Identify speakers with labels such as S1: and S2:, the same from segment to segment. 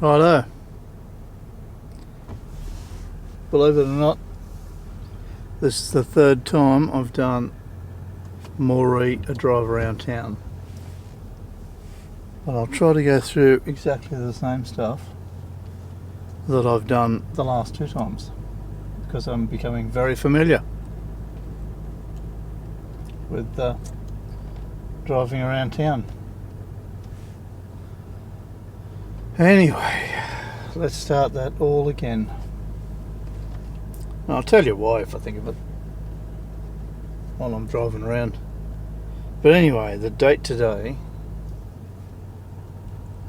S1: Righto. Believe it or not, this is the third time I've done Moree, a drive around town. But I'll try to go through exactly the same stuff that I've done the last two times, because I'm becoming very familiar with driving around town. Anyway, let's start that all again. I'll tell you why if I think of it while I'm driving around. But anyway, the date today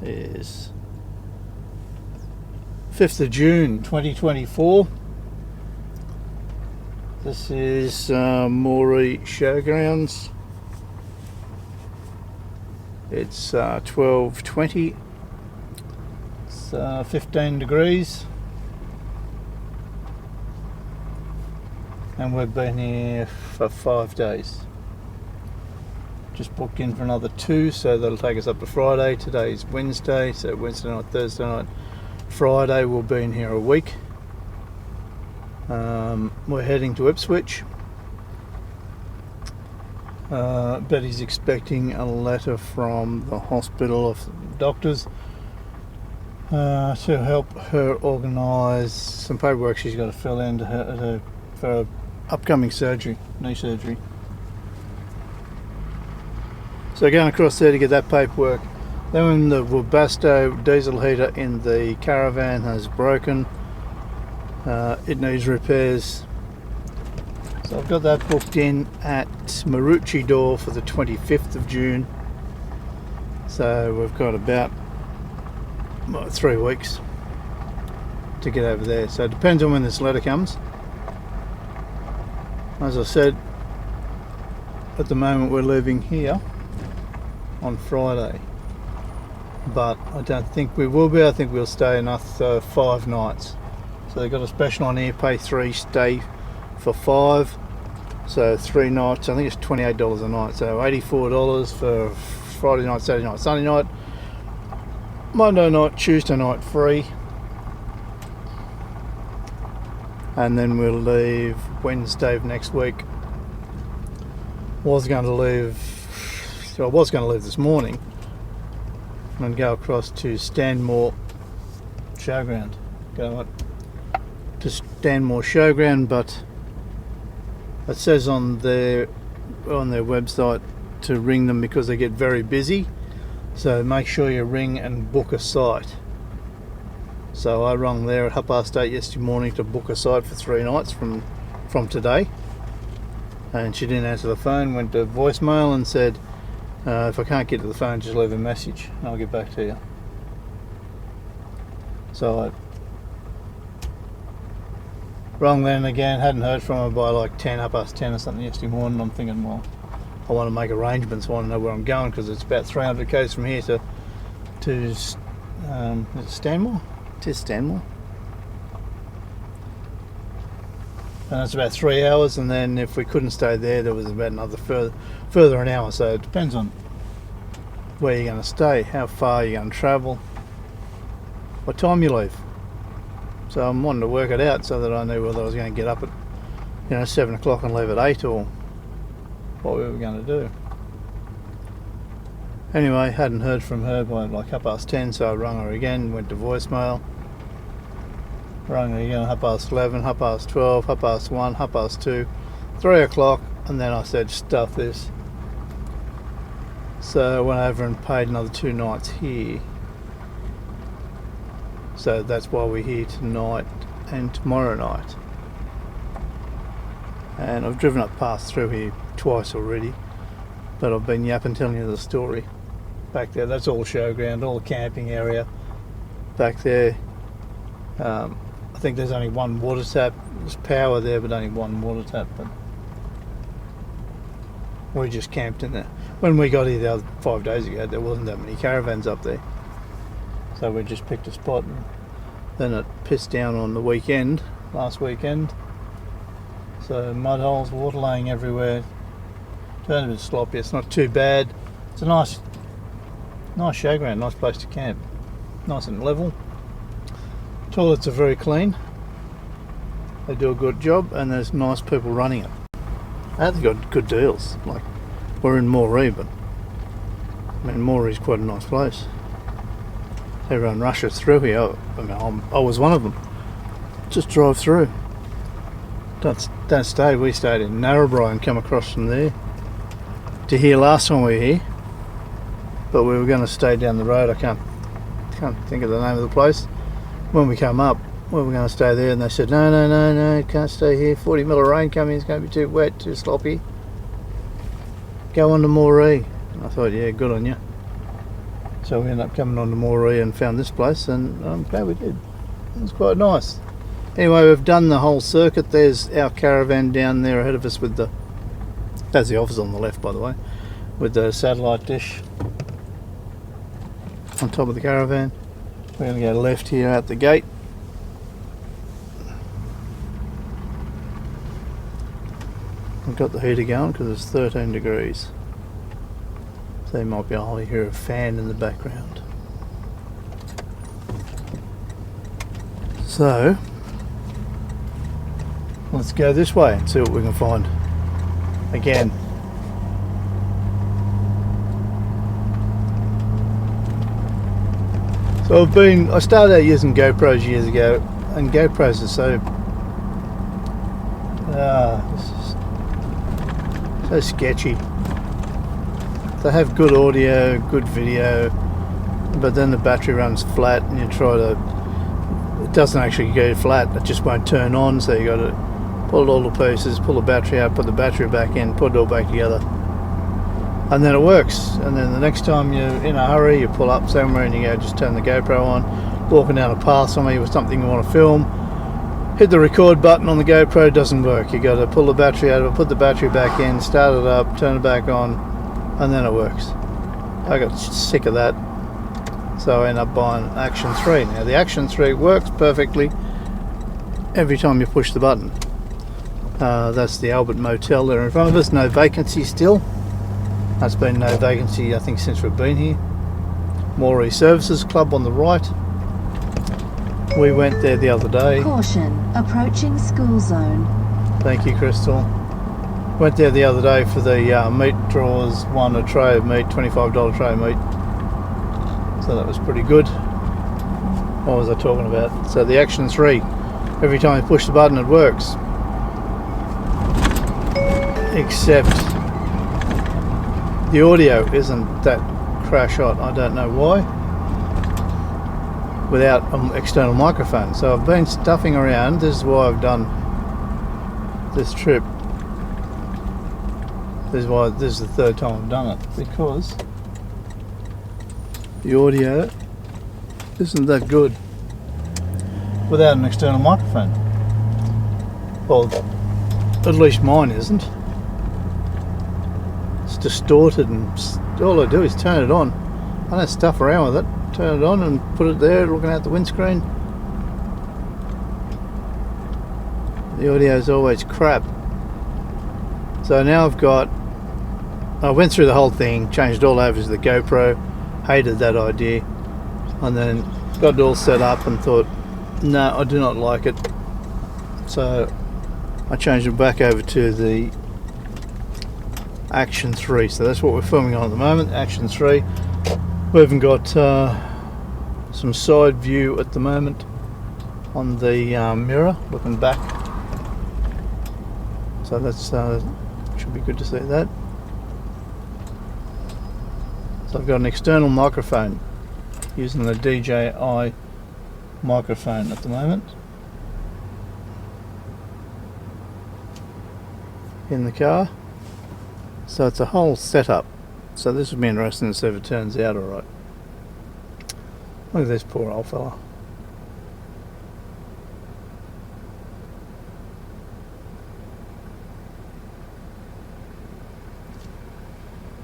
S1: is 5th of June 2024. This is Moree Showgrounds. It's 12:20. It's 15 degrees. And we've been here for 5 days. Just booked in for another 2, so that'll take us up to Friday. Today's Wednesday, so Wednesday night, Thursday night, Friday we'll be in here a week. We're heading to Ipswich. Betty's expecting a letter from the hospital of doctors to help her organise some paperwork she's got to fill in for upcoming surgery, knee surgery. So going across there to get that paperwork. Then when the Webasto diesel heater in the caravan has broken, it needs repairs. So I've got that booked in at Maroochydore for the 25th of June. So we've got about 3 weeks to get over there. So it depends on when this letter comes. As I said, at the moment we're leaving here on Friday, but I don't think we will be. I think we'll stay enough 5 nights. So they've got a special on here, pay 3, stay for 5. So 3 nights, I think it's $28 a night, so $84 for Friday night, Saturday night, Sunday night, Monday night, Tuesday night free. And then we'll leave Wednesday of next week. I was going to leave this morning and go across to Stanmore Showground. Go up to Stanmore Showground, but it says on their website to ring them because they get very busy. So make sure you ring and book a site. So I rung there at 8:30 yesterday morning to book a site for 3 nights from today, and she didn't answer the phone. Went to voicemail and said, if I can't get to the phone, just leave a message and I'll get back to you. So I rung then again, hadn't heard from her by like 10 or something yesterday morning. I'm thinking, well, I want to make arrangements, I want to know where I'm going, because it's about 300 k's from here to is it Stanmore? It is Stanmore. And it's about 3 hours, and then if we couldn't stay there was about another further an hour. So it depends on where you're going to stay, how far you're going to travel, what time you leave. So I'm wanting to work it out so that I knew whether I was going to get up at 7 o'clock and leave at 8, or what we were going to do. Anyway, hadn't heard from her by like 10:30, so I rung her again, went to voicemail. Rung her again at 11:30, 12:30, 1:30, 2:30, 3 o'clock, and then I said, stuff this. So I went over and paid another 2 nights here. So that's why we're here tonight and tomorrow night. And I've driven up past through here twice already, but I've been yapping, telling you the story. Back there, that's all showground, all the camping area back there. I think there's only one water tap. There's power there, but only one water tap. But we just camped in there. When we got here the other 5 days ago, there wasn't that many caravans up there, so we just picked a spot. And then it pissed down on the weekend, last weekend. So mud holes, water laying everywhere. Turned a bit sloppy. It's not too bad. It's a nice Nice showground, nice place to camp. Nice and level. Toilets are very clean. They do a good job, and there's nice people running it. And they've got good deals. Like, we're in Moree, but I mean, Moree's quite a nice place. Everyone rushes through here. I mean, I was one of them. Just drive through. Don't stay. We stayed in Narrabri and come across from there to here last time we were here. But we were going to stay down the road. I can't think of the name of the place. When we come up, we were going to stay there, and they said, no, can't stay here. 40 mil of rain coming. It's going to be too wet, too sloppy. Go on to Moree. I thought, yeah, good on you. So we ended up coming on to Moree and found this place, and I'm glad we did. It was quite nice. Anyway, we've done the whole circuit. There's our caravan down there ahead of us with the... That's the office on the left, by the way. With the satellite dish on top of the caravan. We're going to go left here out the gate. I've got the heater going because it's 13 degrees. So you might be able to hear a fan in the background. So, let's go this way and see what we can find. Again. So I started out using GoPros years ago, and GoPros are so sketchy. They have good audio, good video, but then the battery runs flat, and it doesn't actually go flat, it just won't turn on, so you got to pull it all to pieces, pull the battery out, put the battery back in, put it all back together, and then it works. And then the next time you're in a hurry, you pull up somewhere and you go just turn the GoPro on, walking down a path somewhere with something you want to film, hit the record button on the GoPro, doesn't work. You got to pull the battery out of it, put the battery back in, start it up, turn it back on, and then it works. I got sick of that, so I ended up buying Action 3. Now the Action 3 works perfectly every time you push the button. That's the Albert Motel there in front of us, no vacancy still. That's been no vacancy I think since we've been here. Moree Services Club on the right. We went there the other day.
S2: Caution, approaching school zone.
S1: Thank you, Crystal. Went there the other day for the meat drawers, won a tray of meat, $25 tray of meat. So that was pretty good. What was I talking about? So the Action 3, every time you push the button it works. Except the audio isn't that crash hot, I don't know why, without an external microphone. So I've been stuffing around. This is why I've done this trip. This is the third time I've done it, because the audio isn't that good without an external microphone. Well, at least mine isn't. It's distorted, and all I do is turn it on. I don't stuff around with it. Turn it on and put it there looking out the windscreen. The audio is always crap. So now I went through the whole thing, changed it all over to the GoPro, hated that idea, and then got it all set up and thought, no, I do not like it. So I changed it back over to the Action 3. So that's what we're filming on at the moment, Action 3. We haven't got some side view at the moment on the mirror, looking back. So that's should be good to see that. So I've got an external microphone using the DJI microphone at the moment in the car. So it's a whole setup. So this will be interesting to see if it turns out alright. Look at this poor old fella.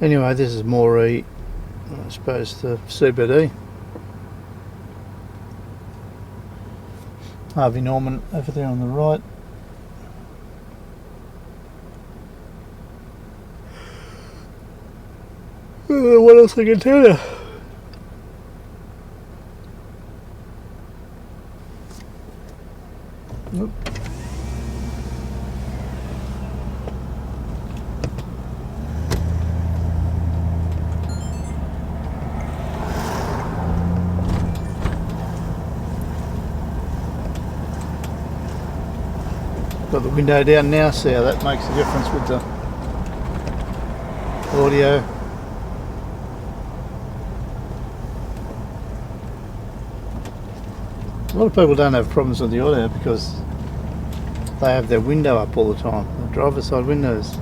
S1: Anyway, this is Moree, I suppose the CBD. Harvey Norman over there on the right. What else I can tell you? Oop. Got the window down now, see how that makes a difference with the audio. A lot of people don't have problems with the audio because they have their window up all the time, the driver's side windows.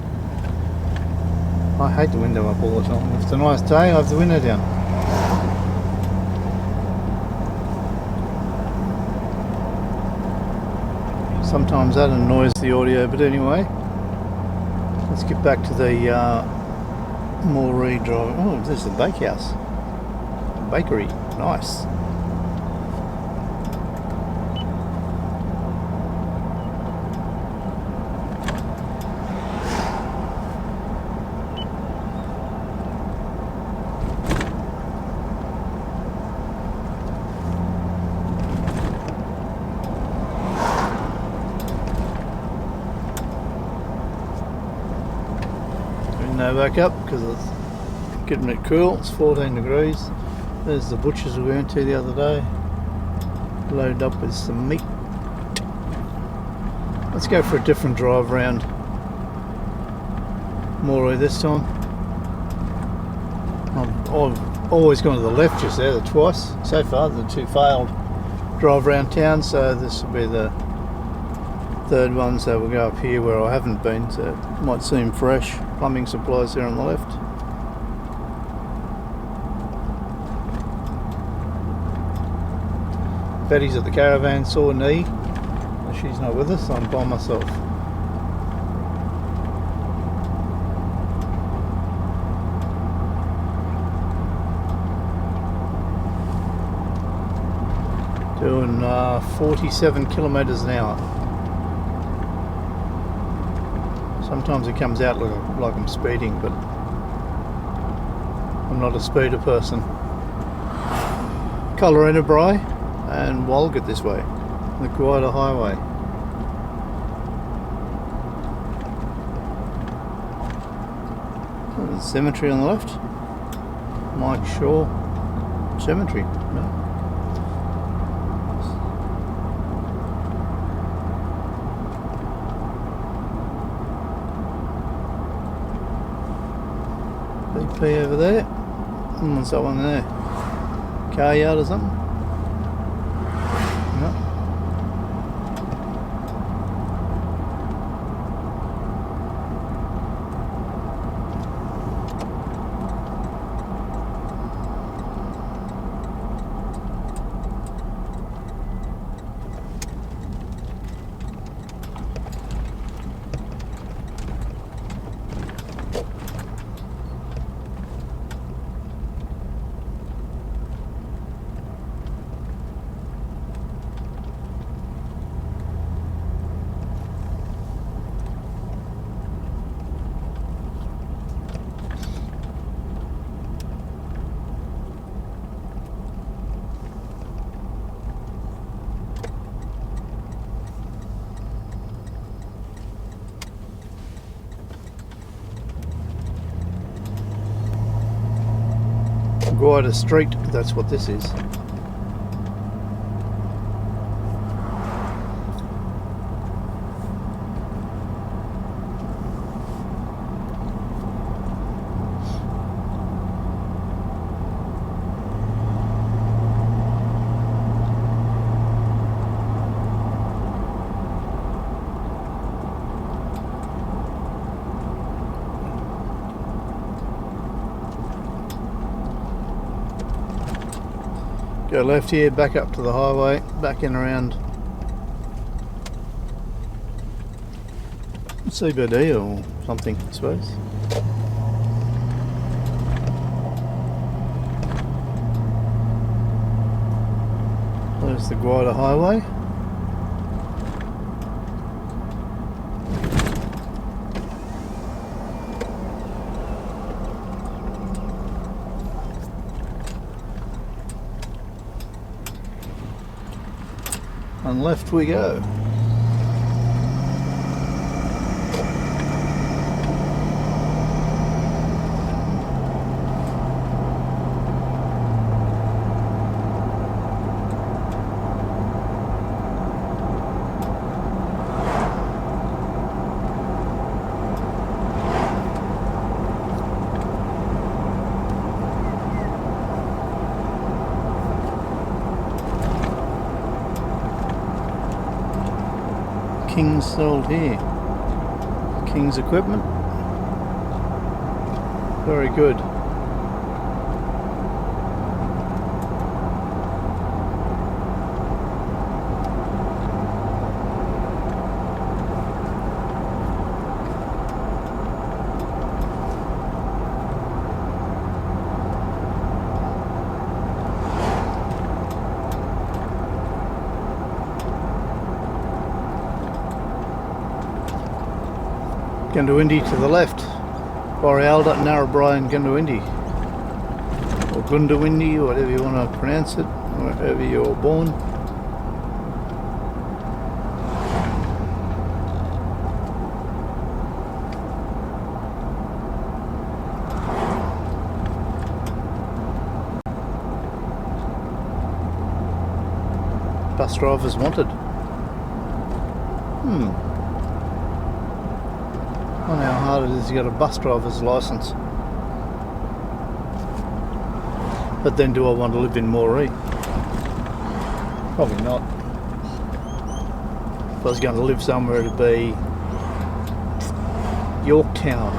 S1: I hate the window up all the time. If it's a nice day, I have the window down. Sometimes that annoys the audio, but anyway, let's get back to the Moree drive. Oh, there's the bakehouse, bakery, nice. No back up because it's getting a bit cool. It's 14 degrees. There's the butchers we went to the other day, loaded up with some meat. Let's go for a different drive around Moree this time. I've always gone to the left just there twice so far. The two failed drive around town, so this will be the third one. So we'll go up here where I haven't been, so it might seem fresh. Plumbing supplies there on the left. Betty's at the caravan, saw knee. She's not with us, I'm by myself. Doing 47 kilometres an hour. Sometimes it comes out like I'm speeding, but I'm not a speeder person. Colorado Bray and Walgett this way, the Guida Highway. There's a cemetery on the left. Mike Shaw Cemetery. No. BP over there. What's that one there? Car yard or something? No. Guida Street, that's what this is. Go left here, back up to the highway, back in around CBD or something, I suppose. There's the Guida Highway. And left we go. King's sold here. King's equipment. Very good. Gundawindi to the left, Borealda, Narrabri and Gundawindi, or Gundawindi, whatever you want to pronounce it, wherever you're born. Bus drivers wanted. I wonder how hard it is to get a bus driver's licence. But then do I want to live in Moree? Probably not. If I was going to live somewhere, it'd be Yorktown.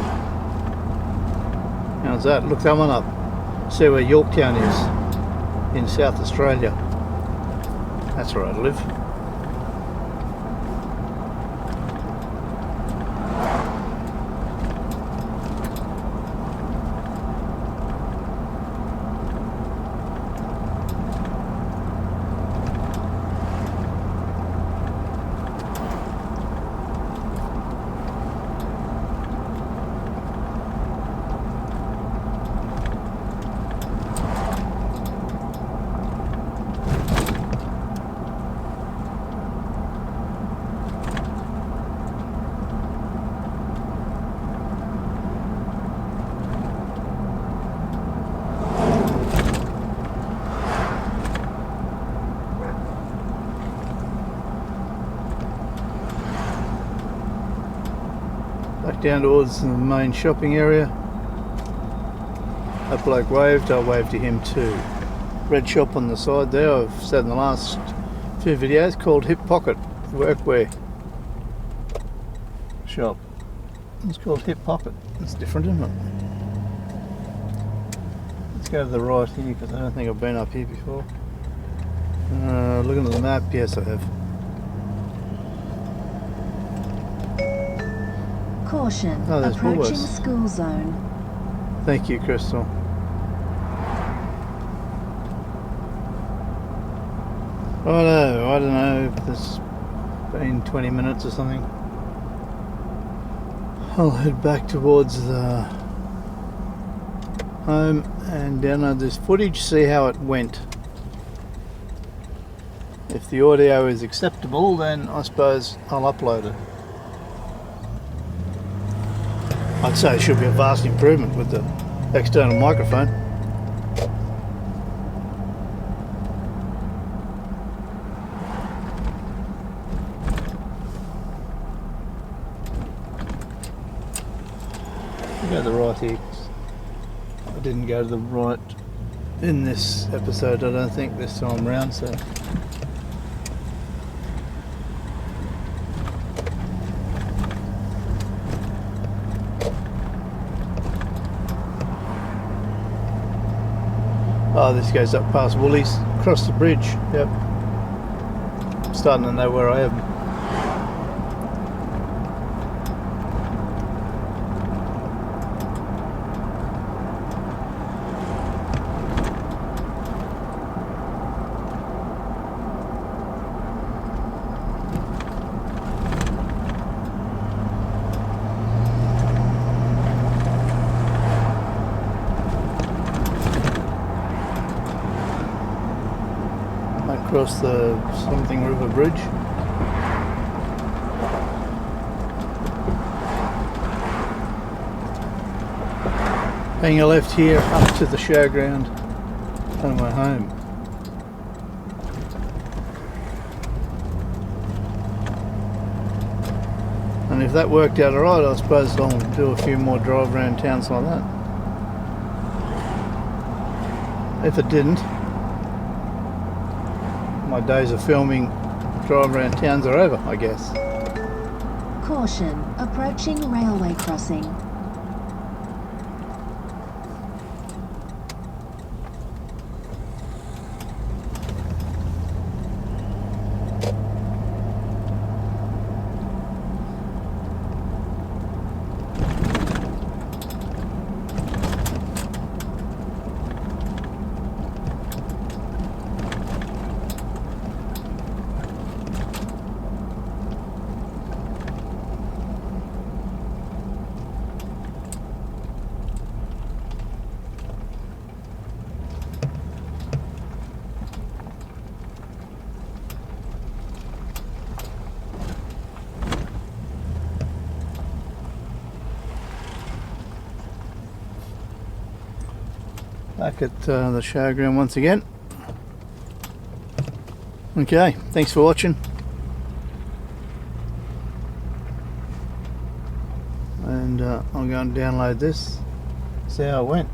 S1: How's that? Look that one up. See where Yorktown is in South Australia. That's where I'd live. Back down towards the main shopping area. That bloke waved, I waved to him too. Red shop on the side there, I've said in the last few videos, called Hip Pocket Workwear shop. It's called Hip Pocket. It's different, isn't it? Let's go to the right here because I don't think I've been up here before. Looking at the map, yes I have.
S2: Caution,
S1: Oh, there's
S2: approaching
S1: Woolworths.
S2: school zone.
S1: Thank you, Crystal. I don't know if there's been 20 minutes or something. I'll head back towards the home and download this footage, see how it went. If the audio is acceptable, then I suppose I'll upload it. I'd say it should be a vast improvement with the external microphone. I'll go to the right here. I didn't go to the right in this episode, I don't think, this time round, so. Oh, this goes up past Woolies, across the bridge, yep. I'm starting to know where I am. Across the something river bridge. Hang a left here up to the showground on my home. And if that worked out alright, I suppose I'll do a few more drive around towns like that. If it didn't, my days of filming drive around towns are over, I guess.
S2: Caution, approaching railway crossing.
S1: Back at the showground once again. Okay, thanks for watching. And I'll go and download this, see how it went.